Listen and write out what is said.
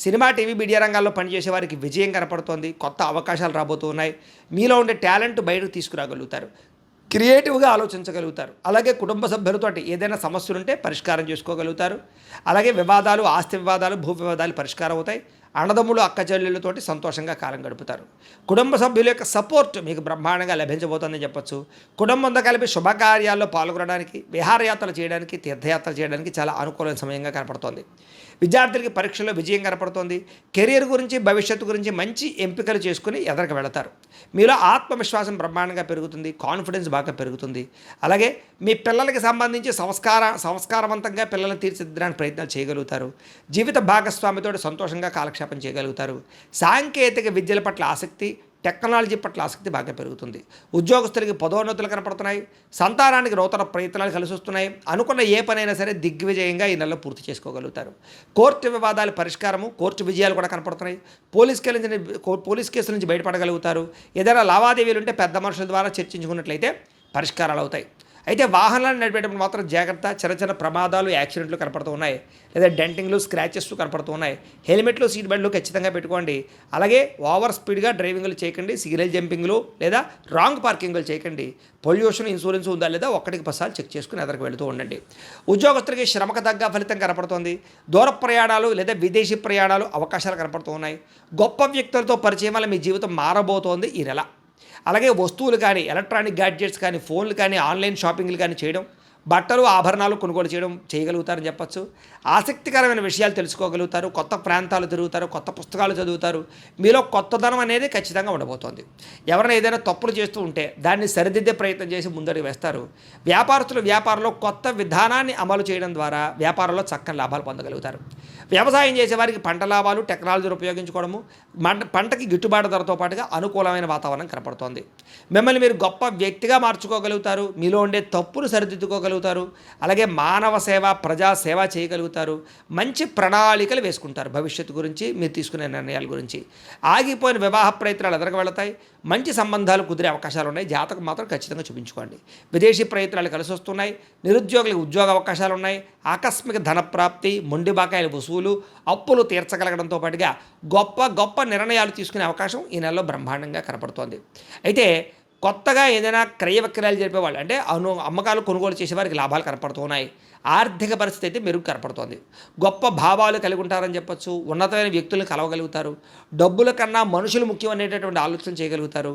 Cinema, TV, media రంగాల్లో పనిచేసే వారికి విజయం కనపడుతోంది. కొత్త అవకాశాలు రాబోతూ ఉన్నాయి. మీలో ఉండే టాలెంట్ బయటకు తీసుకురాగలుగుతారు. క్రియేటివ్‌గా ఆలోచించగలుగుతారు. అలాగే కుటుంబ సభ్యులతోటి ఏదైనా సమస్యలుంటే పరిష్కారం చేసుకోగలుగుతారు. అలాగే వివాదాలు, ఆస్తి వివాదాలు, భూ వివాదాలు పరిష్కారం అవుతాయి. అన్నదమ్ములు, అక్క చెల్లెళ్ళతోటి సంతోషంగా కాలం గడుపుతారు. కుటుంబ సభ్యుల యొక్క సపోర్ట్ మీకు బ్రహ్మాండంగా లభించబోతుందని చెప్పొచ్చు. కుటుంబంతో కలిపి శుభకార్యాల్లో పాల్గొనడానికి, విహారయాత్రలు చేయడానికి, తీర్థయాత్రలు చేయడానికి చాలా అనుకూలమైన సమయంగా కనపడుతోంది. విద్యార్థులకి పరీక్షల్లో విజయం కనపడుతోంది. కెరియర్ గురించి, భవిష్యత్తు గురించి మంచి ఎంపికలు చేసుకుని ఎదరికి వెళతారు. మీలో ఆత్మవిశ్వాసం బ్రహ్మాండంగా పెరుగుతుంది. కాన్ఫిడెన్స్ బాగా పెరుగుతుంది. అలాగే మీ పిల్లలకి సంబంధించి సంస్కారవంతంగా పిల్లల్ని తీర్చిదిద్దడానికి ప్రయత్నాలు చేయగలుగుతారు. జీవిత భాగస్వామితో సంతోషంగా కాలక్షేపం చేయగలుగుతారు. సాంకేతిక విద్యల పట్ల ఆసక్తి, టెక్నాలజీ పట్ల ఆసక్తి బాగా పెరుగుతుంది. ఉద్యోగస్తులకి పదోన్నతులు కనపడుతున్నాయి. సంతానానికి నూతన ప్రయత్నాలు కలిసి వస్తున్నాయి. అనుకున్న ఏ పనైనా సరే దిగ్విజయంగా ఈ నెలలో పూర్తి చేసుకోగలుగుతారు. కోర్టు వివాదాల పరిష్కారము, కోర్టు విజయాలు కూడా కనపడుతున్నాయి. పోలీస్ కేసుల నుంచి బయటపడగలుగుతారు. ఏదైనా లావాదేవీలు ఉంటే పెద్ద మనుషుల ద్వారా చర్చించుకున్నట్లయితే పరిష్కారాలు అవుతాయి. అయితే వాహనాలను నడిపేటప్పుడు మాత్రం జాగ్రత్త. చిన్న చిన్న ప్రమాదాలు, యాక్సిడెంట్లు కనపడుతూ ఉన్నాయి. లేదా డెంటింగ్లు, స్క్రాచెస్ కనపడుతూ ఉన్నాయి. హెల్మెట్లు, సీట్ బెల్ట్లు ఖచ్చితంగా పెట్టుకోండి. అలాగే ఓవర్ స్పీడ్గా డ్రైవింగ్లు చేయకండి. సిగ్నల్ జంపింగ్లు లేదా రాంగ్ పార్కింగ్లు చేయకండి. పొల్యూషన్ ఇన్సూరెన్స్ ఉందా లేదా ఒక్కటికి 10 సార్లు చెక్ చేసుకుని ఎదరికి వెళుతూ ఉండండి. ఉద్యోగస్తులకి శ్రమకు తగ్గ ఫలితం కనపడుతోంది. దూర ప్రయాణాలు లేదా విదేశీ ప్రయాణాలు అవకాశాలు కనపడుతూ ఉన్నాయి. గొప్ప వ్యక్తులతో పరిచయం వల్ల మీ జీవితం మారబోతోంది ఈ నెల. అలాగే వస్తువులు కానీ, ఎలక్ట్రానిక్ గ్యాడ్జెట్స్ కానీ, ఫోన్లు కానీ, ఆన్లైన్ షాపింగ్లు కానీ చేయడం, బట్టలు, ఆభరణాలు కొనుగోలు చేయగలుగుతారని చెప్పచ్చు. ఆసక్తికరమైన విషయాలు తెలుసుకోగలుగుతారు. కొత్త ప్రాంతాలు తిరుగుతారు. కొత్త పుస్తకాలు చదువుతారు. మీలో కొత్తదనం అనేది ఖచ్చితంగా ఉండబోతోంది. ఎవరైనా ఏదైనా తప్పులు చేస్తూ ఉంటే దాన్ని సరిదిద్దే ప్రయత్నం చేసి ముందడుగు వేస్తారు. వ్యాపారస్తులు వ్యాపారంలో కొత్త విధానాన్ని అమలు చేయడం ద్వారా వ్యాపారంలో చక్కని లాభాలు పొందగలుగుతారు. వ్యవసాయం చేసేవారికి పంట లాభాలు, టెక్నాలజీని ఉపయోగించుకోవడము, పంటకి గిట్టుబాటు ధరతో పాటుగా అనుకూలమైన వాతావరణం కనపడుతోంది. మిమ్మల్ని మీరు గొప్ప వ్యక్తిగా మార్చుకోగలుగుతారు. మీలో ఉండే తప్పులు సరిదిద్దుకోగలుగుతారు. అలాగే మానవ సేవ, ప్రజా సేవ చేయగలుగుతారు. మంచి ప్రణాళికలు వేసుకుంటారు భవిష్యత్తు గురించి, మీరు తీసుకునే నిర్ణయాల గురించి. ఆగిపోయిన వివాహ ప్రయత్నాలు ఎదరకు వెళతాయి. మంచి సంబంధాలు కుదిరే అవకాశాలు ఉన్నాయి. జాతకం మాత్రం ఖచ్చితంగా చూపించుకోండి. విదేశీ ప్రయత్నాలు కలిసి వస్తున్నాయి. నిరుద్యోగులకు ఉద్యోగ అవకాశాలు ఉన్నాయి. ఆకస్మిక ధనప్రాప్తి, మొండి బకాయిల వసూలు, అప్పులు తీర్చగలగడంతో పాటుగా గొప్ప గొప్ప నిర్ణయాలు తీసుకునే అవకాశం ఈ నెలలో బ్రహ్మాండంగా కనపడుతోంది. అయితే కొత్తగా ఏదైనా క్రయ విక్రయాలు జరిపేవాళ్ళు అంటే అమ్మకాలు కొనుగోలు చేసేవారికి లాభాలు కనపడుతున్నాయి. ఆర్థిక పరిస్థితి అయితే మెరుగు కనపడుతోంది. గొప్ప భావాలు కలిగి ఉంటారని చెప్పచ్చు. ఉన్నతమైన వ్యక్తులను కలవగలుగుతారు. డబ్బుల కన్నా మనుషులు ముఖ్యం అనేటటువంటి ఆలోచన చేయగలుగుతారు.